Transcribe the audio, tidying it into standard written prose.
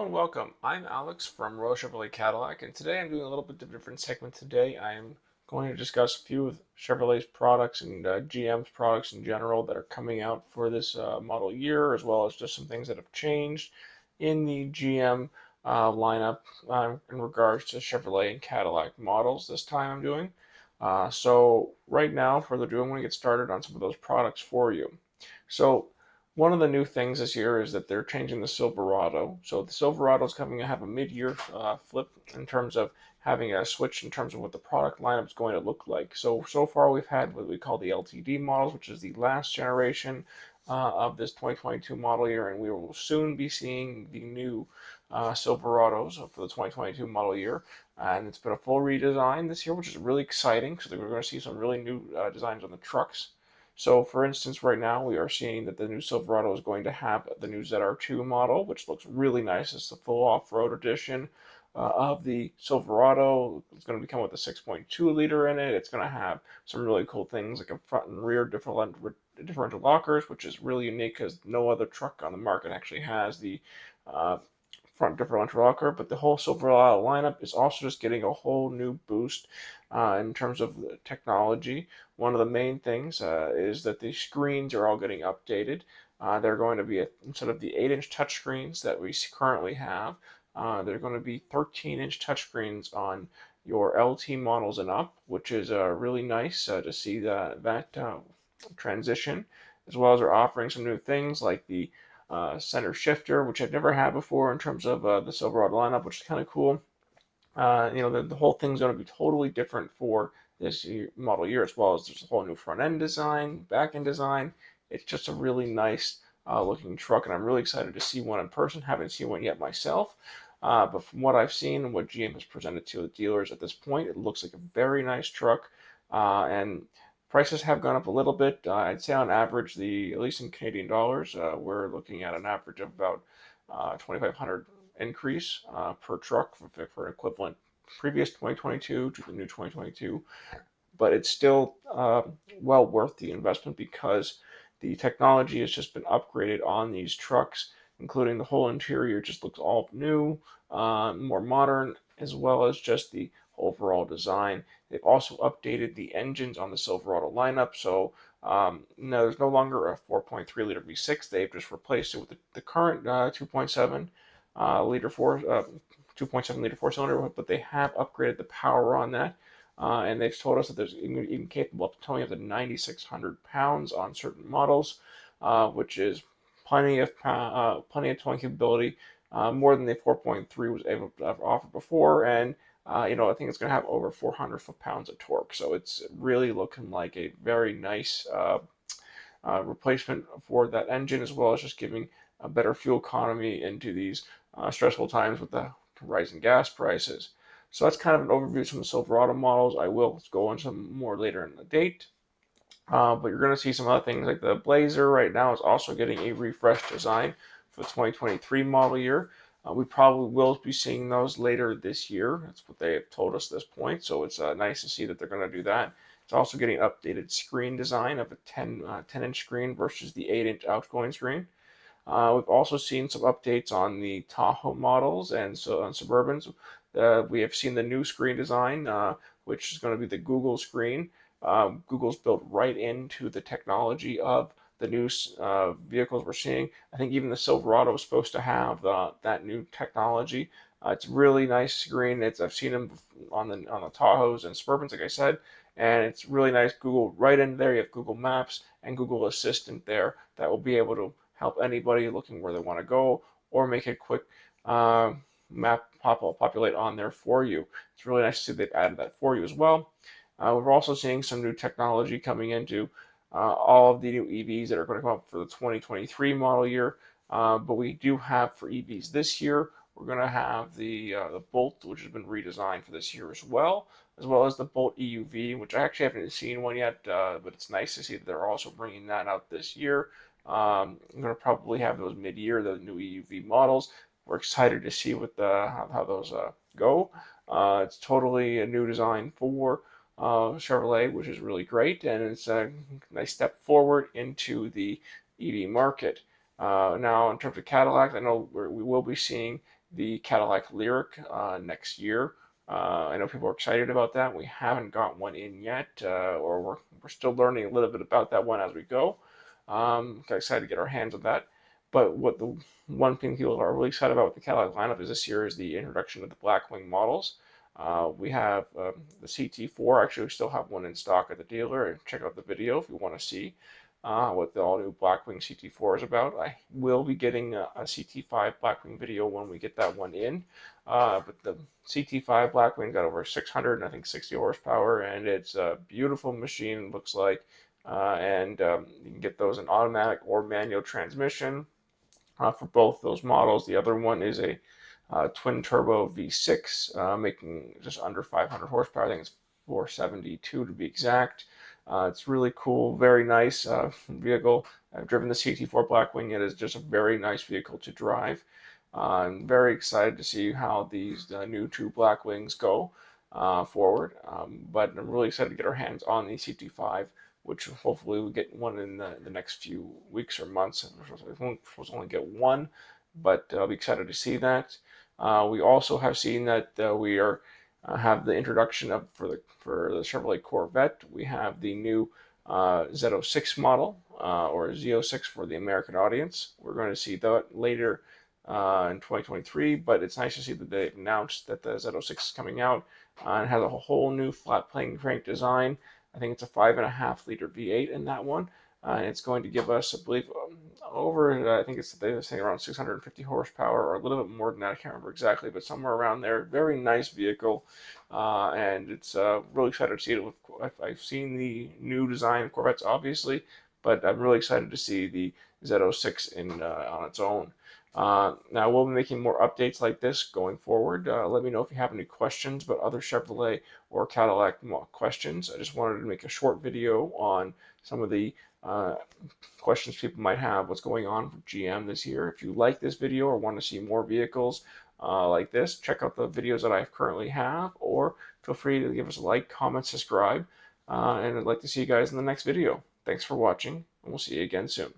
and welcome. I'm Alex from Royal Chevrolet Cadillac, and today I'm doing a little bit of a different segment. Today I am going to discuss a few of Chevrolet's products and GM's products in general that are coming out for this model year, as well as just some things that have changed in the GM lineup in regards to Chevrolet and Cadillac models this time I'm doing. So right now, further ado, I'm going to get started on some of those products for you. So one of the new things this year is that they're changing the Silverado. So the Silverado is coming to have a mid-year flip in terms of having a switch in terms of what the product lineup is going to look like. So far we've had what we call the LTD models, which is the last generation of this 2022 model year, and we will soon be seeing the new Silverados for the 2022 model year. And it's been a full redesign this year, which is really exciting. So we're going to see some really new designs on the trucks. So, for instance, right now we are seeing that the new Silverado is going to have the new ZR2 model, which looks really nice. It's the full off-road edition of the Silverado. It's going to come with a 6.2 liter in it. It's going to have some really cool things like a front and rear differential lockers, which is really unique because no other truck on the market actually has the uh, front differential locker. But the whole Silverado lineup is also just getting a whole new boost in terms of the technology. One of the main things is that the screens are all getting updated. They're going to be, instead of the 8-inch touchscreens that we currently have, they're going to be 13-inch touchscreens on your LT models and up, which is really nice to see that transition, as well as they're offering some new things like the center shifter, which I've never had before in terms of the Silverado lineup, which is kind of cool. The whole thing's going to be totally different for this model year, as well as there's a whole new front end design, back end design. It's just a really nice looking truck, and I'm really excited to see one in person. Haven't seen one yet myself, but from what I've seen and what GM has presented to the dealers at this point, it looks like a very nice truck, and prices have gone up a little bit. I'd say on average, at least in Canadian dollars, we're looking at an average of about 2,500 increase per truck for an equivalent previous 2022 to the new 2022. But it's still well worth the investment because the technology has just been upgraded on these trucks, including the whole interior just looks all new, more modern, as well as just the overall design. They've also updated the engines on the Silverado lineup, so no, there's no longer a 4.3 liter V6. They've just replaced it with the current 2.7 liter 2.7 liter four cylinder, but they have upgraded the power on that. And they've told us that there's even capable of towing up to 9,600 pounds on certain models, which is plenty of towing capability, more than the 4.3 was able to offer before. And I think it's going to have over 400 foot-pounds of torque. So it's really looking like a very nice replacement for that engine, as well as just giving a better fuel economy into these stressful times with the rising gas prices. So that's kind of an overview of some of the Silverado models. I will go into some more later in the date. But you're going to see some other things like the Blazer right now is also getting a refreshed design for the 2023 model year. We probably will be seeing those later this year. That's what they have told us at this point. So it's nice to see that they're going to do that. It's also getting an updated screen design of a 10-inch screen versus the 8-inch outgoing screen. We've also seen some updates on the Tahoe models and so on Suburbans. We have seen the new screen design, which is going to be the Google screen. Google's built right into the technology of the new vehicles we're seeing. I think even the Silverado is supposed to have that new technology. It's really nice screen. I've seen them on the Tahoes and Suburbans, like I said, and it's really nice. Google right in there. You have Google Maps and Google Assistant there that will be able to help anybody looking where they want to go or make a quick map populate on there for you. It's really nice to see they've added that for you as well. We're also seeing some new technology coming into all of the new EVs that are going to come up for the 2023 model year. But we do have for EVs this year, we're going to have the Bolt, which has been redesigned for this year as well as the Bolt EUV, which I actually haven't seen one yet, but it's nice to see that they're also bringing that out this year. I'm going to probably have those mid-year, the new EUV models. We're excited to see what how those go. It's totally a new design for Chevrolet, which is really great, and it's a nice step forward into the EV market. Now, in terms of Cadillac, I know we will be seeing the Cadillac lyriq next year. I know people are excited about that. We haven't got one in yet, or we're still learning a little bit about that one as we go. Got excited to get our hands on that. But what the one thing people are really excited about with the Cadillac lineup is this year is the introduction of the blackwing models. We have the CT4. Actually, we still have one in stock at the dealer. Check out the video if you want to see what the all-new blackwing CT4 is about. I will be getting a CT5 blackwing video when we get that one in. But the CT5 blackwing got over 600 and I think 60 horsepower, and it's a beautiful machine, it looks like. And you can get those in automatic or manual transmission for both those models. The other one is a twin turbo V6, making just under 500 horsepower. I think it's 472 to be exact. It's really cool, very nice vehicle. I've driven the CT4 Blackwing. It is just a very nice vehicle to drive. I'm very excited to see how these new two Blackwings go forward. But I'm really excited to get our hands on the CT5, which hopefully we get one in the next few weeks or months. We're supposed to only get one, but I'll be excited to see that. We also have seen that we are have the introduction of for the Chevrolet Corvette. We have the new Z06 model or Z06 for the American audience. We're going to see that later in 2023, but it's nice to see that they've announced that the Z06 is coming out and it has a whole new flat plane crank design. I think it's a 5.5-liter V8 in that one. And it's going to give us, I believe, over, I think it's they're saying around 650 horsepower or a little bit more than that. I can't remember exactly, but somewhere around there. Very nice vehicle, and it's really excited to see it. I've seen the new design of Corvettes, obviously, but I'm really excited to see the Z06 on its own. Now, we'll be making more updates like this going forward. Let me know if you have any questions about other Chevrolet or Cadillac questions. I just wanted to make a short video on some of the questions people might have, what's going on for GM this year. If you like this video or want to see more vehicles like this, check out the videos that I currently have, or feel free to give us a like, comment, subscribe, and I'd like to see you guys in the next video. Thanks for watching, and we'll see you again soon.